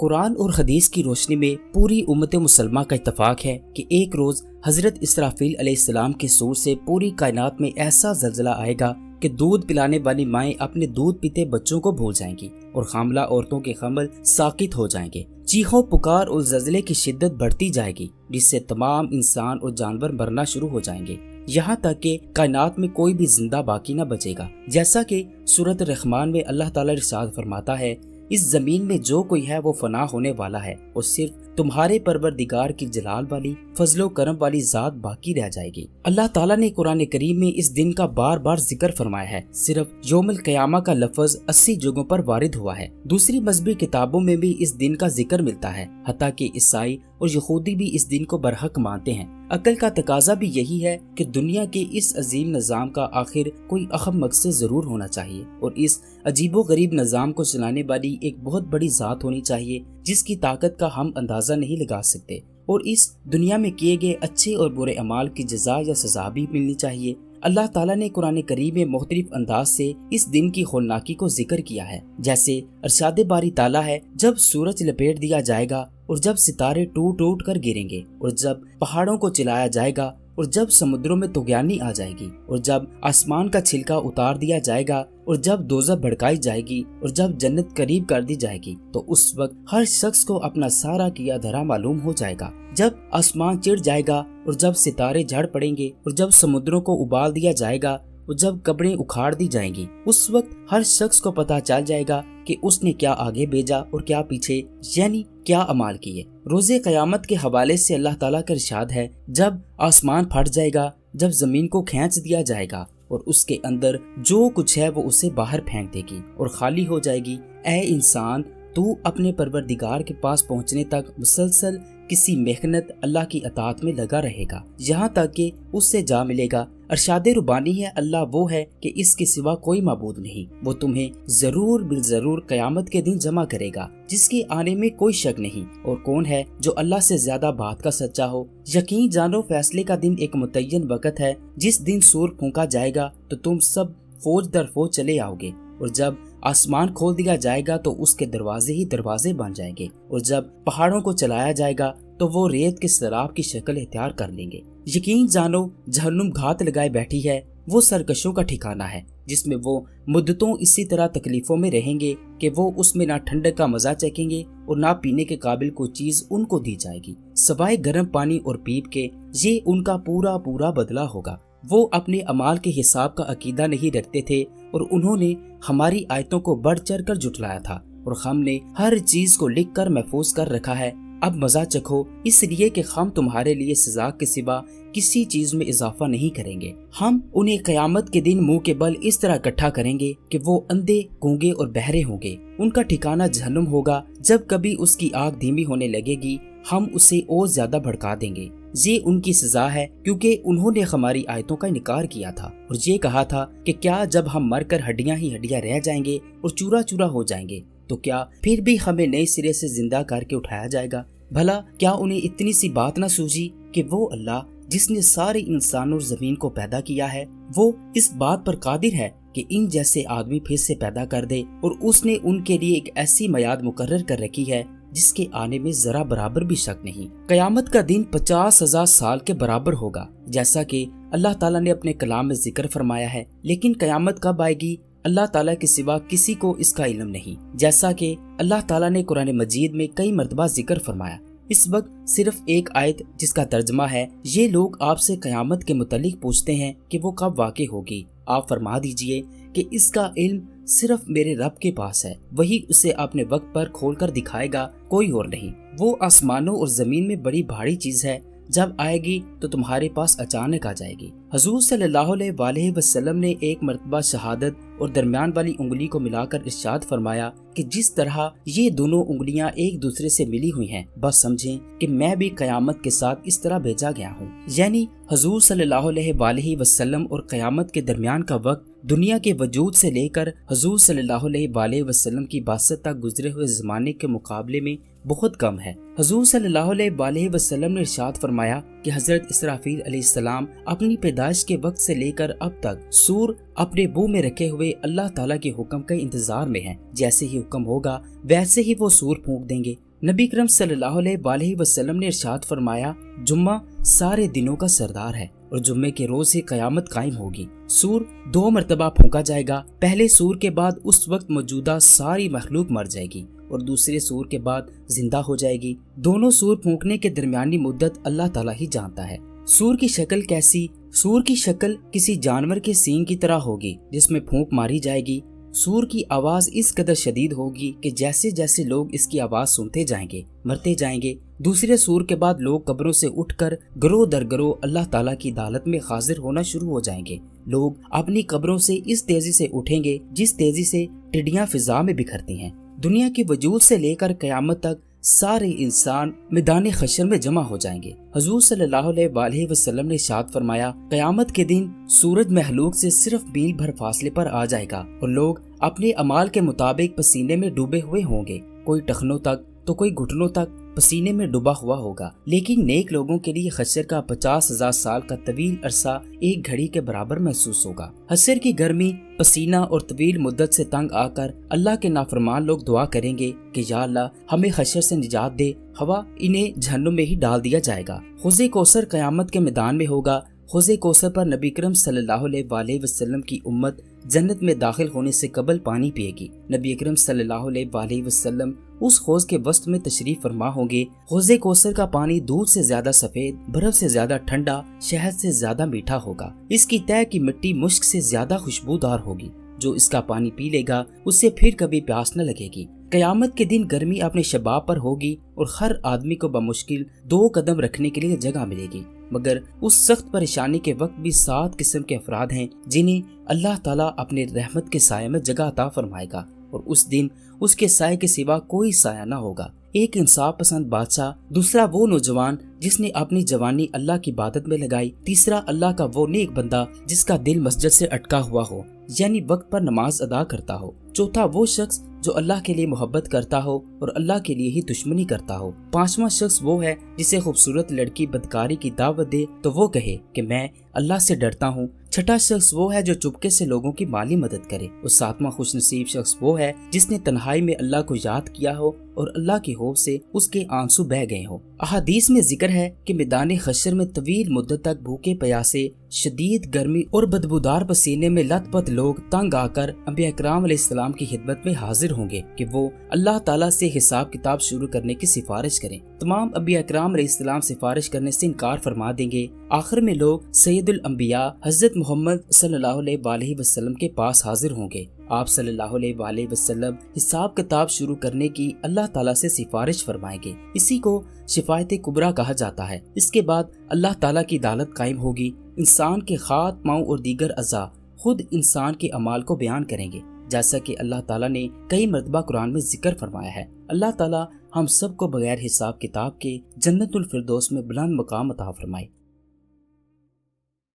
قرآن اور حدیث کی روشنی میں پوری امت مسلمہ کا اتفاق ہے کہ ایک روز حضرت اسرافیل علیہ السلام کے سور سے پوری کائنات میں ایسا زلزلہ آئے گا کہ دودھ پلانے والی مائیں اپنے دودھ پیتے بچوں کو بھول جائیں گی اور حاملہ عورتوں کے حمل ساقط ہو جائیں گے۔ چیخوں پکار اور زلزلے کی شدت بڑھتی جائے گی، جس سے تمام انسان اور جانور مرنا شروع ہو جائیں گے، یہاں تک کہ کائنات میں کوئی بھی زندہ باقی نہ بچے گا۔ جیسا کہ سورۃ الرحمن میں اللہ تعالیٰ ارشاد فرماتا ہے، اس زمین میں جو کوئی ہے وہ فنا ہونے والا ہے اور صرف تمہارے پروردگار کی جلال والی فضل و کرم والی ذات باقی رہ جائے گی۔ اللہ تعالیٰ نے قرآن کریم میں اس دن کا بار بار ذکر فرمایا ہے۔ صرف یوم القیامہ کا لفظ 80 جگہوں پر وارد ہوا ہے۔ دوسری مذہبی کتابوں میں بھی اس دن کا ذکر ملتا ہے، حتیٰ کہ عیسائی اور یہودی بھی اس دن کو برحق مانتے ہیں۔ عقل کا تقاضا بھی یہی ہے کہ دنیا کے اس عظیم نظام کا آخر کوئی اہم مقصد ضرور ہونا چاہیے اور اس عجیب و غریب نظام کو چلانے والی ایک بہت بڑی ذات ہونی چاہیے جس کی طاقت کا ہم اندازہ نہیں لگا سکتے، اور اس دنیا میں کیے گئے اچھے اور برے اعمال کی جزا یا سزا بھی ملنی چاہیے۔ اللہ تعالیٰ نے قرآن کریم میں مختلف انداز سے اس دن کی ہولناکی کو ذکر کیا ہے، جیسے ارشاد باری تعالیٰ ہے، جب سورج لپیٹ دیا جائے گا اور جب ستارے ٹوٹ ٹوٹ کر گریں گے اور جب پہاڑوں کو چلایا جائے گا اور جب سمندروں میں طغیانی آ جائے گی اور جب آسمان کا چھلکا اتار دیا جائے گا اور جب دوزخ بھڑکائی جائے گی اور جب جنت قریب کر دی جائے گی، تو اس وقت ہر شخص کو اپنا سارا کیا دھرا معلوم ہو جائے گا۔ جب آسمان چڑ جائے گا اور جب ستارے جھڑ پڑیں گے اور جب سمندروں کو ابال دیا جائے گا اور جب قبریں اکھاڑ دی جائیں گی، اس وقت ہر شخص کو پتہ چل جائے گا کہ اس نے کیا آگے بھیجا اور کیا پیچھے، یعنی کیا اعمال کیے۔ روز قیامت کے حوالے سے اللہ تعالیٰ کا ارشاد ہے، جب آسمان پھٹ جائے گا، جب زمین کو کھینچ دیا جائے گا اور اس کے اندر جو کچھ ہے وہ اسے باہر پھینک دے گی اور خالی ہو جائے گی، اے انسان تو اپنے پروردگار کے پاس پہنچنے تک مسلسل کسی محنت اللہ کی اطاعت میں لگا رہے گا، یہاں تک کہ اس سے جا ملے گا۔ ارشاد ربانی ہے، اللہ وہ ہے کہ اس کے سوا کوئی معبود نہیں، وہ تمہیں ضرور بالضرور قیامت کے دن جمع کرے گا جس کے آنے میں کوئی شک نہیں، اور کون ہے جو اللہ سے زیادہ بات کا سچا ہو۔ یقین جانو فیصلے کا دن ایک متعین وقت ہے، جس دن سور پھونکا جائے گا تو تم سب فوج در فوج چلے آؤ گے، اور جب آسمان کھول دیا جائے گا تو اس کے دروازے ہی دروازے بن جائیں گے، اور جب پہاڑوں کو چلایا جائے گا تو وہ ریت کے سراب کی شکل اختیار کر لیں گے۔ یقین جانو جہنم گھات لگائے بیٹھی ہے، وہ سرکشوں کا ٹھکانہ ہے، جس میں وہ مدتوں اسی طرح تکلیفوں میں رہیں گے کہ وہ اس میں نہ ٹھنڈک کا مزہ چکھیں گے اور نہ پینے کے قابل کوئی چیز ان کو دی جائے گی سوائے گرم پانی اور پیپ کے۔ یہ ان کا پورا پورا بدلہ ہوگا۔ وہ اپنے اعمال کے حساب کا عقیدہ نہیں رکھتے تھے اور انہوں نے ہماری آیتوں کو بڑھ چڑھ کر جھٹلایا تھا، اور ہم نے ہر چیز کو لکھ کر محفوظ کر رکھا ہے۔ اب مزہ چکھو، اس لیے کہ ہم تمہارے لیے سزا کے سوا کسی چیز میں اضافہ نہیں کریں گے۔ ہم انہیں قیامت کے دن منہ کے بل اس طرح اکٹھا کریں گے کہ وہ اندھے، گونگے اور بہرے ہوں گے۔ ان کا ٹھکانہ جہنم ہوگا۔ جب کبھی اس کی آگ دھیمی ہونے لگے گی، ہم اسے اور زیادہ بھڑکا دیں گے۔ یہ ان کی سزا ہے کیونکہ انہوں نے ہماری آیتوں کا انکار کیا تھا اور یہ کہا تھا کہ کیا جب ہم مر کر ہڈیاں ہی ہڈیاں رہ جائیں گے اور چورا چورا ہو جائیں گے تو کیا پھر بھی ہمیں نئے سرے سے زندہ کر کے اٹھایا جائے گا؟ بھلا کیا انہیں اتنی سی بات نہ سوجھی کہ وہ اللہ جس نے سارے انسان اور زمین کو پیدا کیا ہے، وہ اس بات پر قادر ہے کہ ان جیسے آدمی پھر سے پیدا کر دے، اور اس نے ان کے لیے ایک ایسی میعاد مقرر کر رکھی ہے جس کے آنے میں ذرا برابر بھی شک نہیں۔ قیامت کا دن 50,000 سال کے برابر ہوگا، جیسا کہ اللہ تعالیٰ نے اپنے کلام میں ذکر فرمایا ہے، لیکن قیامت کب آئے گی اللہ تعالیٰ کے سوا کسی کو اس کا علم نہیں، جیسا کہ اللہ تعالیٰ نے قرآن مجید میں کئی مرتبہ ذکر فرمایا۔ اس وقت صرف ایک آیت جس کا ترجمہ ہے، یہ لوگ آپ سے قیامت کے متعلق پوچھتے ہیں کہ وہ کب واقع ہوگی، آپ فرما دیجئے کہ اس کا علم صرف میرے رب کے پاس ہے، وہی اسے اپنے وقت پر کھول کر دکھائے گا، کوئی اور نہیں۔ وہ آسمانوں اور زمین میں بڑی بھاری چیز ہے، جب آئے گی تو تمہارے پاس اچانک آ جائے گی۔ حضور صلی اللہ علیہ وآلہ وسلم نے ایک مرتبہ شہادت اور درمیان والی انگلی کو ملا کر ارشاد فرمایا کہ جس طرح یہ دونوں انگلیاں ایک دوسرے سے ملی ہوئی ہیں، بس سمجھیں کہ میں بھی قیامت کے ساتھ اس طرح بھیجا گیا ہوں۔ یعنی حضور صلی اللہ علیہ وآلہ وسلم اور قیامت کے درمیان کا وقت دنیا کے وجود سے لے کر حضور صلی اللہ علیہ وسلم کی بعثت تک گزرے ہوئے زمانے کے مقابلے میں بہت کم ہے۔ حضور صلی اللہ علیہ وسلم نے ارشاد فرمایا کہ حضرت اسرافیل علیہ السلام اپنی پیدائش کے وقت سے لے کر اب تک سور اپنے منہ میں رکھے ہوئے اللہ تعالیٰ کے حکم کے انتظار میں ہیں۔ جیسے ہی حکم ہوگا ویسے ہی وہ سور پھونک دیں گے۔ نبی کرم صلی اللہ علیہ وسلم نے ارشاد فرمایا، جمعہ سارے دنوں کا سردار ہے اور جمعے کے روز ہی قیامت قائم ہوگی۔ سور 2 مرتبہ پھونکا جائے گا۔ پہلے سور کے بعد اس وقت موجودہ ساری مخلوق مر جائے گی اور دوسرے سور کے بعد زندہ ہو جائے گی۔ دونوں سور پھونکنے کے درمیانی مدت اللہ تعالیٰ ہی جانتا ہے۔ سور کی شکل کیسی؟ سور کی شکل کسی جانور کے سینگ کی طرح ہوگی جس میں پھونک ماری جائے گی۔ سور کی آواز اس قدر شدید ہوگی کہ جیسے جیسے لوگ اس کی آواز سنتے جائیں گے مرتے جائیں گے۔ دوسرے سور کے بعد لوگ قبروں سے اٹھ کر گروہ در گروہ اللہ تعالیٰ کی عدالت میں حاضر ہونا شروع ہو جائیں گے۔ لوگ اپنی قبروں سے اس تیزی سے اٹھیں گے جس تیزی سے ٹڈیاں فضا میں بکھرتی ہیں۔ دنیا کے وجود سے لے کر قیامت تک سارے انسان میدان حشر میں جمع ہو جائیں گے۔ حضور صلی اللہ علیہ وسلم نے ارشاد فرمایا، قیامت کے دن سورج مخلوق سے صرف میل بھر فاصلے پر آ جائے گا اور لوگ اپنے اعمال کے مطابق پسینے میں ڈوبے ہوئے ہوں گے۔ کوئی ٹخنوں تک تو کوئی گھٹنوں تک پسینے میں ڈوبا ہوا ہوگا، لیکن نیک لوگوں کے لیے حشر کا 50,000 سال کا طویل عرصہ ایک گھڑی کے برابر محسوس ہوگا۔ حشر کی گرمی، پسینہ اور طویل مدت سے تنگ آ کر اللہ کے نافرمان لوگ دعا کریں گے کہ یا اللہ ہمیں حشر سے نجات دے، ہوا انہیں جہنم میں ہی ڈال دیا جائے گا۔ حوض کوثر قیامت کے میدان میں ہوگا۔ حوض کوثر پر نبی کرم صلی اللہ علیہ وسلم کی امت جنت میں داخل ہونے سے قبل پانی پیے گی۔ نبی اکرم صلی اللہ علیہ وسلم اس حوض کے وسط میں تشریف فرما ہوں گے۔ حوض کوثر کا پانی دودھ سے زیادہ سفید، برف سے زیادہ ٹھنڈا، شہد سے زیادہ میٹھا ہوگا۔ اس کی تہہ کی مٹی مشک سے زیادہ خوشبودار ہوگی۔ جو اس کا پانی پی لے گا اسے پھر کبھی پیاس نہ لگے گی۔ قیامت کے دن گرمی اپنے شباب پر ہوگی اور ہر آدمی کو بمشکل 2 قدم رکھنے کے لیے جگہ ملے گی، مگر اس سخت پریشانی کے وقت بھی 7 قسم کے افراد ہیں جنہیں اللہ تعالیٰ اپنے رحمت کے سائے میں جگہ عطا فرمائے گا، اور اس دن اس کے سائے کے سوا کوئی سایہ نہ ہوگا۔ ایک انصاف پسند بادشاہ، دوسرا وہ نوجوان جس نے اپنی جوانی اللہ کی عبادت میں لگائی، تیسرا اللہ کا وہ نیک بندہ جس کا دل مسجد سے اٹکا ہوا ہو یعنی وقت پر نماز ادا کرتا ہو، چوتھا وہ شخص جو اللہ کے لیے محبت کرتا ہو اور اللہ کے لیے ہی دشمنی کرتا ہو، پانچواں شخص وہ ہے جسے خوبصورت لڑکی بدکاری کی دعوت دے تو وہ کہے کہ میں اللہ سے ڈرتا ہوں، چھٹا شخص وہ ہے جو چپکے سے لوگوں کی مالی مدد کرے، اور ساتواں خوش نصیب شخص وہ ہے جس نے تنہائی میں اللہ کو یاد کیا ہو اور اللہ کی خوف سے اس کے آنسو بہہ گئے ہوں۔ احادیث میں ذکر ہے کہ میدان حشر میں طویل مدت تک بھوکے پیاسے، شدید گرمی اور بدبودار پسینے میں لت پت لوگ تنگ آ کر انبیاء اکرام علیہ السلام کی خدمت میں حاضر ہوں گے کہ وہ اللہ تعالیٰ سے حساب کتاب شروع کرنے کی سفارش کریں۔ تمام انبیاء اکرام علیہ السلام سفارش کرنے سے انکار فرما دیں گے۔ آخر میں لوگ سید الانبیاء حضرت محمد صلی اللہ علیہ وسلم کے پاس حاضر ہوں گے۔ آپ صلی اللہ علیہ وسلم حساب کتاب شروع کرنے کی اللہ تعالیٰ سے سفارش فرمائیں گے۔ اسی کو شفاعت کبریٰ کہا جاتا ہے۔ اس کے بعد اللہ تعالیٰ کی عدالت قائم ہوگی۔ انسان کے ہاتھ، پاؤں اور دیگر اعضاء خود انسان کے اعمال کو بیان کریں گے، جیسا کہ اللہ تعالیٰ نے کئی مرتبہ قرآن میں ذکر فرمایا ہے۔ اللہ تعالیٰ ہم سب کو بغیر حساب کتاب کے جنت الفردوس میں بلند مقام عطا فرمائے۔